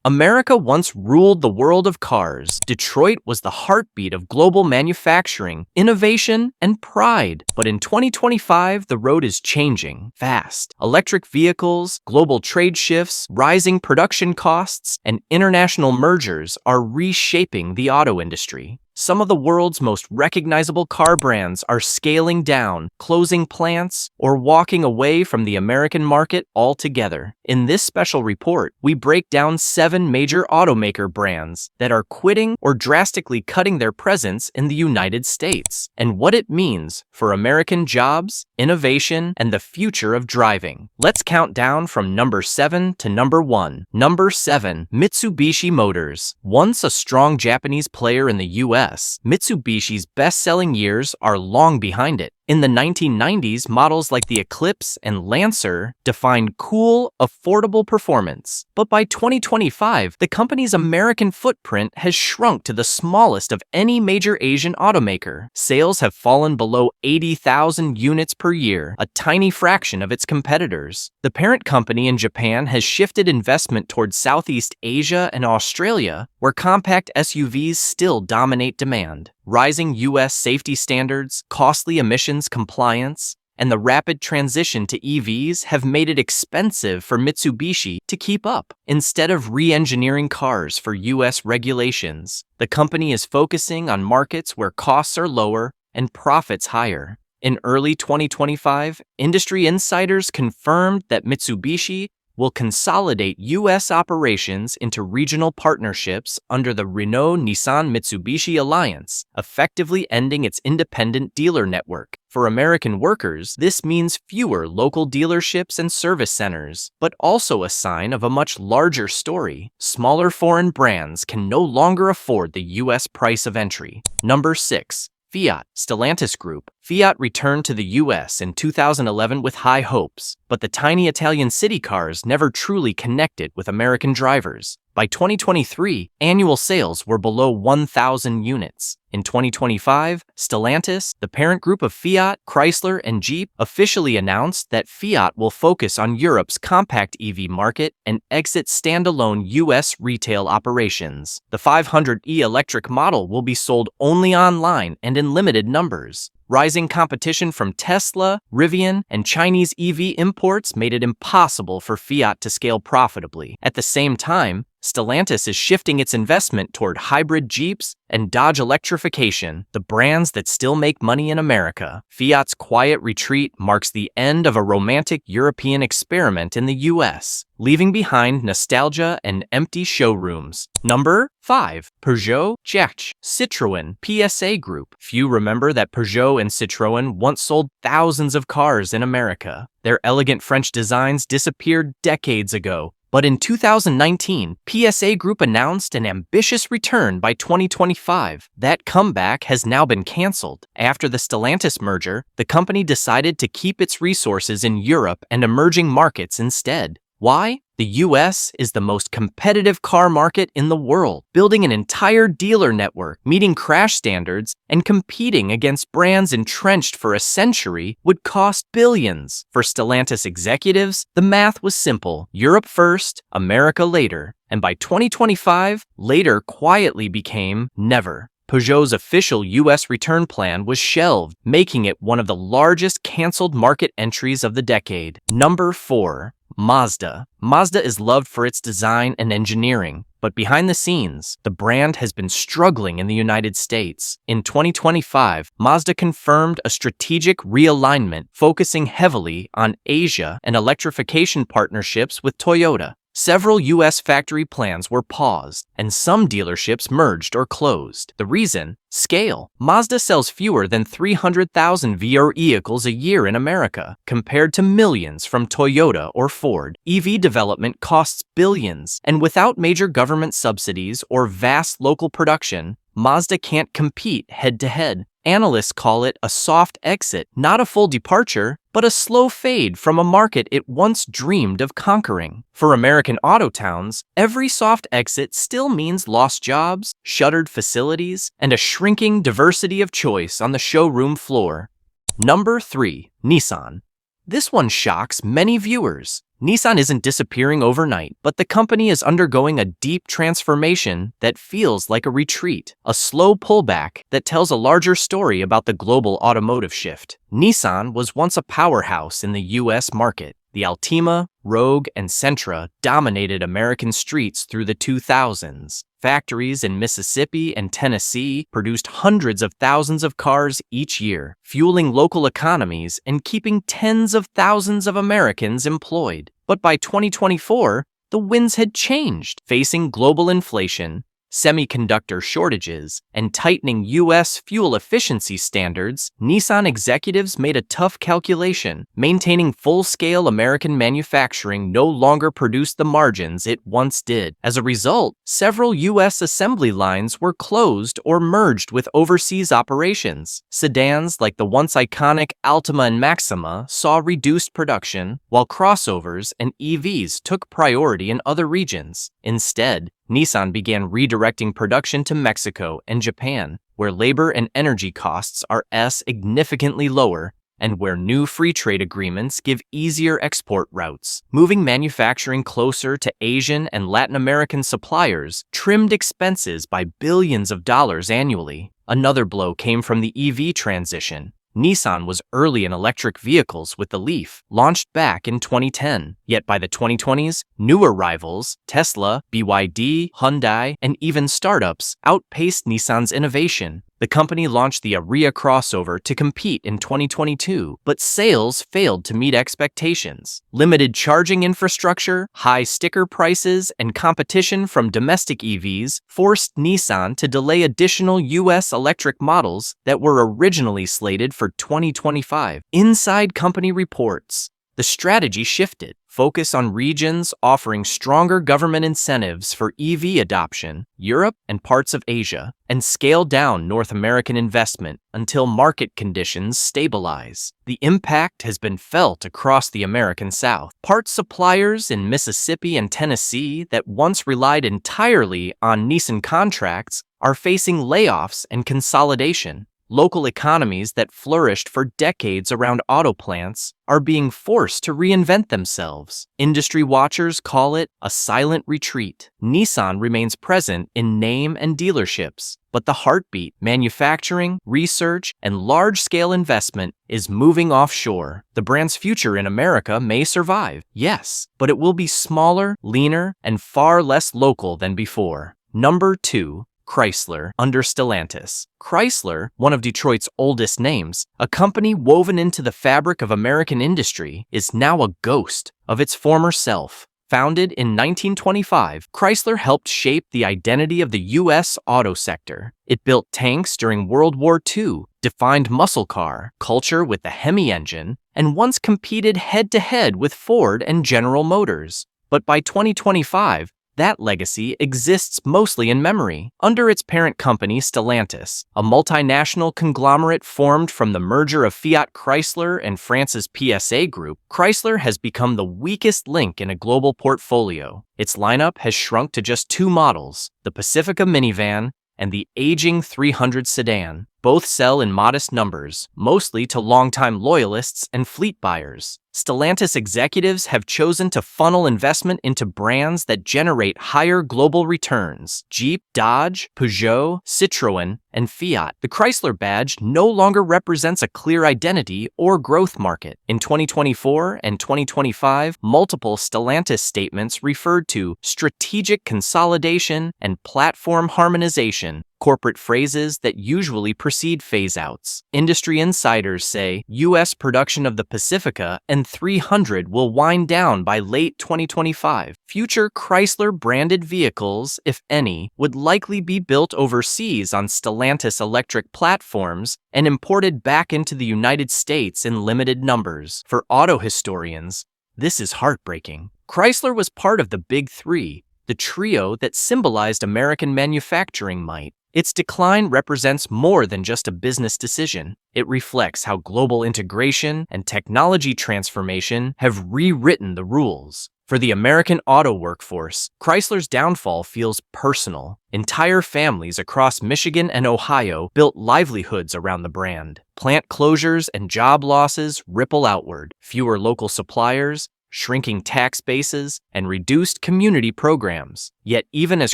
America once ruled the world of cars. Detroit was the heartbeat of global manufacturing, innovation, and pride. But in 2025, the road is changing fast. Electric vehicles, global trade shifts, rising production costs, and international mergers are reshaping the auto industry. Some of the world's most recognizable car brands are scaling down, closing plants, or walking away from the American market altogether. In this special report, we break down 7 major automaker brands that are quitting or drastically cutting their presence in the United States, and what it means for American jobs, innovation, and the future of driving. Let's count down from number 7 to number 1. Number 7. Mitsubishi Motors. Once a strong Japanese player in the US, Mitsubishi's best-selling years are long behind it. In the 1990s, models like the Eclipse and Lancer defined cool, affordable performance. But by 2025, the company's American footprint has shrunk to the smallest of any major Asian automaker. Sales have fallen below 80,000 units per year, a tiny fraction of its competitors. The parent company in Japan has shifted investment towards Southeast Asia and Australia, where compact SUVs still dominate demand. Rising U.S. safety standards, costly emissions compliance, and the rapid transition to EVs have made it expensive for Mitsubishi to keep up. Instead of re-engineering cars for U.S. regulations, the company is focusing on markets where costs are lower and profits higher. In early 2025, industry insiders confirmed that Mitsubishi will consolidate U.S. operations into regional partnerships under the Renault-Nissan-Mitsubishi Alliance, effectively ending its independent dealer network. For American workers, this means fewer local dealerships and service centers, but also a sign of a much larger story. Smaller foreign brands can no longer afford the U.S. price of entry. Number 6. Fiat. Stellantis Group. Fiat returned to the U.S. in 2011 with high hopes, but the tiny Italian city cars never truly connected with American drivers. By 2023, annual sales were below 1,000 units. In 2025, Stellantis, the parent group of Fiat, Chrysler, and Jeep, officially announced that Fiat will focus on Europe's compact EV market and exit standalone U.S. retail operations. The 500e electric model will be sold only online and in limited numbers. Rising competition from Tesla, Rivian, and Chinese EV imports made it impossible for Fiat to scale profitably. At the same time, Stellantis is shifting its investment toward hybrid Jeeps and Dodge electrification, the brands that still make money in America. Fiat's quiet retreat marks the end of a romantic European experiment in the US, leaving behind nostalgia and empty showrooms. Number 5. Peugeot, Citroën, PSA Group. Few remember that Peugeot and Citroën once sold thousands of cars in America. Their elegant French designs disappeared decades ago. But in 2019, PSA Group announced an ambitious return by 2025. That comeback has now been canceled. After the Stellantis merger, the company decided to keep its resources in Europe and emerging markets instead. Why? The US is the most competitive car market in the world. Building an entire dealer network, meeting crash standards, and competing against brands entrenched for a century would cost billions. For Stellantis executives, the math was simple: Europe first, America later. And by 2025, later quietly became never. Peugeot's official U.S. return plan was shelved, making it one of the largest canceled market entries of the decade. Number 4. Mazda. Mazda is loved for its design and engineering, but behind the scenes, the brand has been struggling in the United States. In 2025, Mazda confirmed a strategic realignment focusing heavily on Asia and electrification partnerships with Toyota. Several U.S. factory plans were paused, and some dealerships merged or closed. The reason? Scale. Mazda sells fewer than 300,000 vehicles a year in America, compared to millions from Toyota or Ford. EV development costs billions, and without major government subsidies or vast local production, Mazda can't compete head-to-head. Analysts call it a soft exit, not a full departure, but a slow fade from a market it once dreamed of conquering. For American auto towns, every soft exit still means lost jobs, shuttered facilities, and a shrinking diversity of choice on the showroom floor. Number 3. Nissan. This one shocks many viewers. Nissan isn't disappearing overnight, but the company is undergoing a deep transformation that feels like a retreat, a slow pullback that tells a larger story about the global automotive shift. Nissan was once a powerhouse in the US market. The Altima, Rogue, and Sentra dominated American streets through the 2000s. Factories in Mississippi and Tennessee produced hundreds of thousands of cars each year, fueling local economies and keeping tens of thousands of Americans employed. But by 2024, the winds had changed. Facing global inflation, semiconductor shortages, and tightening U.S. fuel efficiency standards, Nissan executives made a tough calculation. Maintaining full-scale American manufacturing no longer produced the margins it once did. As a result, several U.S. assembly lines were closed or merged with overseas operations. Sedans like the once iconic Altima and Maxima saw reduced production, while crossovers and EVs took priority in other regions. Instead, Nissan began redirecting production to Mexico and Japan, where labor and energy costs are significantly lower and where new free trade agreements give easier export routes. Moving manufacturing closer to Asian and Latin American suppliers trimmed expenses by billions of dollars annually. Another blow came from the EV transition. Nissan was early in electric vehicles with the Leaf, launched back in 2010. Yet by the 2020s, newer rivals, Tesla, BYD, Hyundai, and even startups, outpaced Nissan's innovation. The company launched the Ariya crossover to compete in 2022, but sales failed to meet expectations. Limited charging infrastructure, high sticker prices, and competition from domestic EVs forced Nissan to delay additional U.S. electric models that were originally slated for 2025. Inside company reports, the strategy shifted. Focus on regions offering stronger government incentives for EV adoption, Europe and parts of Asia, and scale down North American investment until market conditions stabilize. The impact has been felt across the American South. Parts suppliers in Mississippi and Tennessee that once relied entirely on Nissan contracts are facing layoffs and consolidation. Local economies that flourished for decades around auto plants are being forced to reinvent themselves. Industry watchers call it a silent retreat. Nissan remains present in name and dealerships, but the heartbeat, manufacturing, research, and large-scale investment is moving offshore. The brand's future in America may survive, yes, but it will be smaller, leaner, and far less local than before. Number 2. Chrysler under Stellantis. Chrysler, one of Detroit's oldest names, a company woven into the fabric of American industry, is now a ghost of its former self. Founded in 1925, Chrysler helped shape the identity of the U.S. auto sector. It built tanks during World War II, defined muscle car culture with the Hemi engine, and once competed head-to-head with Ford and General Motors. But by 2025, that legacy exists mostly in memory. Under its parent company, Stellantis, a multinational conglomerate formed from the merger of Fiat Chrysler and France's PSA Group, Chrysler has become the weakest link in a global portfolio. Its lineup has shrunk to just 2 models, the Pacifica minivan and the aging 300 sedan. Both sell in modest numbers, mostly to longtime loyalists and fleet buyers. Stellantis executives have chosen to funnel investment into brands that generate higher global returns: Jeep, Dodge, Peugeot, Citroën, and Fiat. The Chrysler badge no longer represents a clear identity or growth market. In 2024 and 2025, multiple Stellantis statements referred to strategic consolidation and platform harmonization, corporate phrases that usually precede phase-outs. Industry insiders say U.S. production of the Pacifica and 300 will wind down by late 2025. Future Chrysler-branded vehicles, if any, would likely be built overseas on Stellantis electric platforms and imported back into the United States in limited numbers. For auto historians, this is heartbreaking. Chrysler was part of the Big Three, the trio that symbolized American manufacturing might. Its decline represents more than just a business decision. It reflects how global integration and technology transformation have rewritten the rules. For the American auto workforce, Chrysler's downfall feels personal. Entire families across Michigan and Ohio built livelihoods around the brand. Plant closures and job losses ripple outward. Fewer local suppliers, shrinking tax bases, and reduced community programs. Yet even as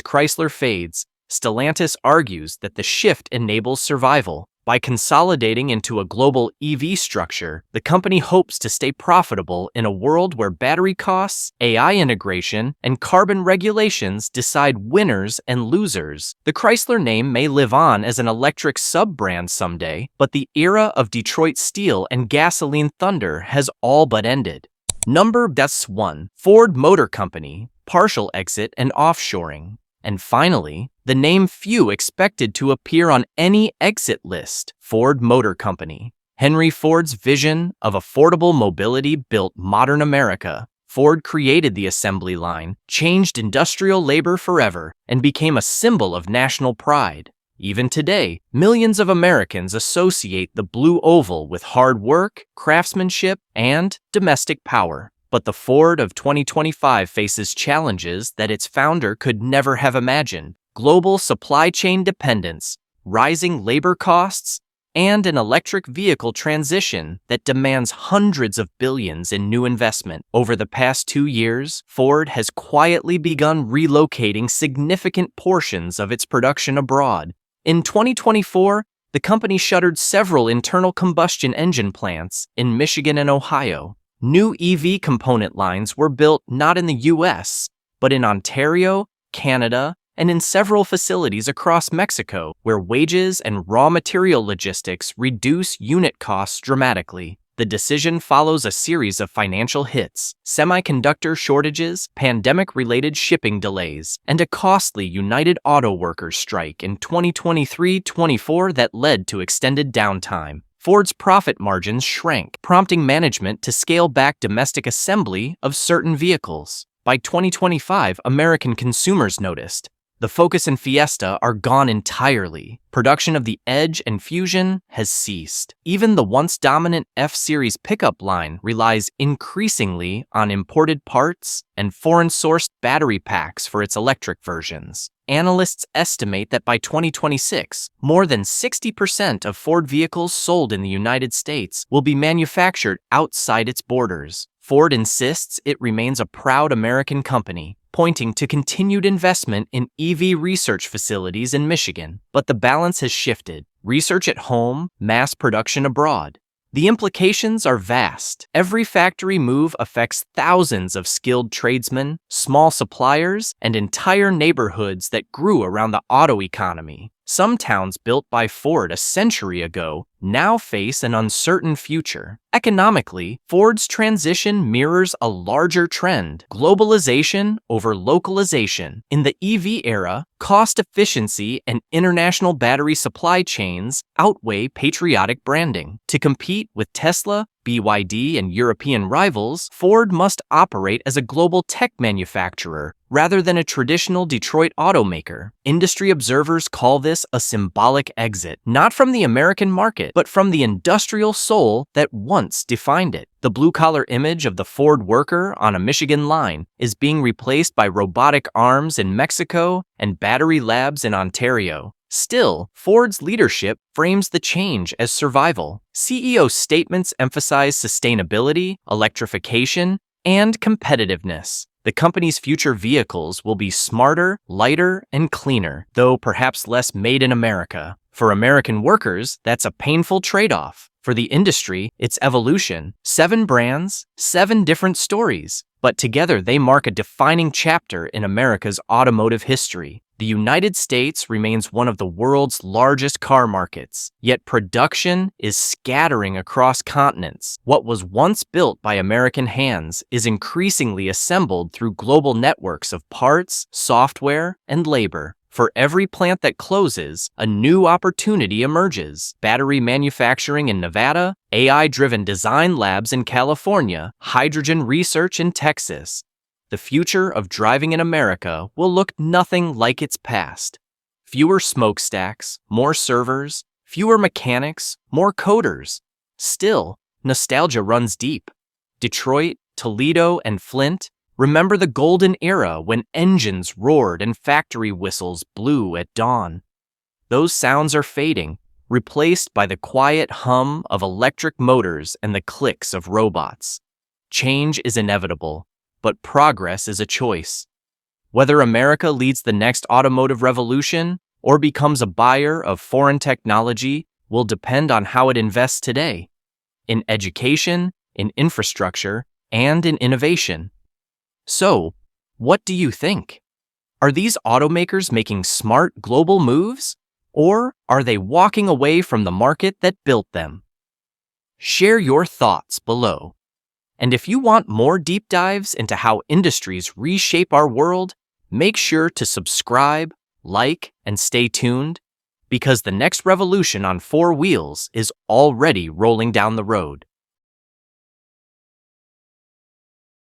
Chrysler fades, Stellantis argues that the shift enables survival. By consolidating into a global EV structure, the company hopes to stay profitable in a world where battery costs, AI integration, and carbon regulations decide winners and losers. The Chrysler name may live on as an electric sub-brand someday, but the era of Detroit steel and gasoline thunder has all but ended. Number 1. Ford Motor Company, partial exit and offshoring. And finally, the name few expected to appear on any exit list, Ford Motor Company. Henry Ford's vision of affordable mobility built modern America. Ford created the assembly line, changed industrial labor forever, and became a symbol of national pride. Even today, millions of Americans associate the blue oval with hard work, craftsmanship, and domestic power. But the Ford of 2025 faces challenges that its founder could never have imagined: global supply chain dependence, rising labor costs, and an electric vehicle transition that demands hundreds of billions in new investment. Over the past 2 years, Ford has quietly begun relocating significant portions of its production abroad. In 2024, the company shuttered several internal combustion engine plants in Michigan and Ohio. New EV component lines were built not in the US, but in Ontario, Canada, and in several facilities across Mexico, where wages and raw material logistics reduce unit costs dramatically. The decision follows a series of financial hits: semiconductor shortages, pandemic-related shipping delays, and a costly United Auto Workers strike in 2023-24 that led to extended downtime. Ford's profit margins shrank, prompting management to scale back domestic assembly of certain vehicles. By 2025, American consumers noticed the Focus and Fiesta are gone entirely. Production of the Edge and Fusion has ceased. Even the once dominant F-Series pickup line relies increasingly on imported parts and foreign-sourced battery packs for its electric versions. Analysts estimate that by 2026, more than 60% of Ford vehicles sold in the United States will be manufactured outside its borders. Ford insists it remains a proud American company, pointing to continued investment in EV research facilities in Michigan. But the balance has shifted: research at home, mass production abroad. The implications are vast. Every factory move affects thousands of skilled tradesmen, small suppliers, and entire neighborhoods that grew around the auto economy. Some towns built by Ford a century ago now face an uncertain future. Economically, Ford's transition mirrors a larger trend: globalization over localization. In the EV era, cost efficiency and international battery supply chains outweigh patriotic branding. To compete with Tesla, BYD, and European rivals, Ford must operate as a global tech manufacturer rather than a traditional Detroit automaker. Industry observers call this a symbolic exit, not from the American market, but from the industrial soul that once defined it. The blue-collar image of the Ford worker on a Michigan line is being replaced by robotic arms in Mexico and battery labs in Ontario. Still, Ford's leadership frames the change as survival. CEO statements emphasize sustainability, electrification, and competitiveness. The company's future vehicles will be smarter, lighter, and cleaner, though perhaps less made in America. For American workers, that's a painful trade-off. For the industry, it's evolution. 7 brands, 7 different stories. But together they mark a defining chapter in America's automotive history. The United States remains one of the world's largest car markets, yet production is scattering across continents. What was once built by American hands is increasingly assembled through global networks of parts, software, and labor. For every plant that closes, a new opportunity emerges. Battery manufacturing in Nevada, AI-driven design labs in California, hydrogen research in Texas. The future of driving in America will look nothing like its past. Fewer smokestacks, more servers, fewer mechanics, more coders. Still, nostalgia runs deep. Detroit, Toledo, and Flint remember the golden era when engines roared and factory whistles blew at dawn. Those sounds are fading, replaced by the quiet hum of electric motors and the clicks of robots. Change is inevitable, but progress is a choice. Whether America leads the next automotive revolution or becomes a buyer of foreign technology will depend on how it invests today, in education, in infrastructure, and in innovation. So, what do you think? Are these automakers making smart global moves, or are they walking away from the market that built them? Share your thoughts below. And if you want more deep dives into how industries reshape our world, make sure to subscribe, like, and stay tuned, because the next revolution on four wheels is already rolling down the road.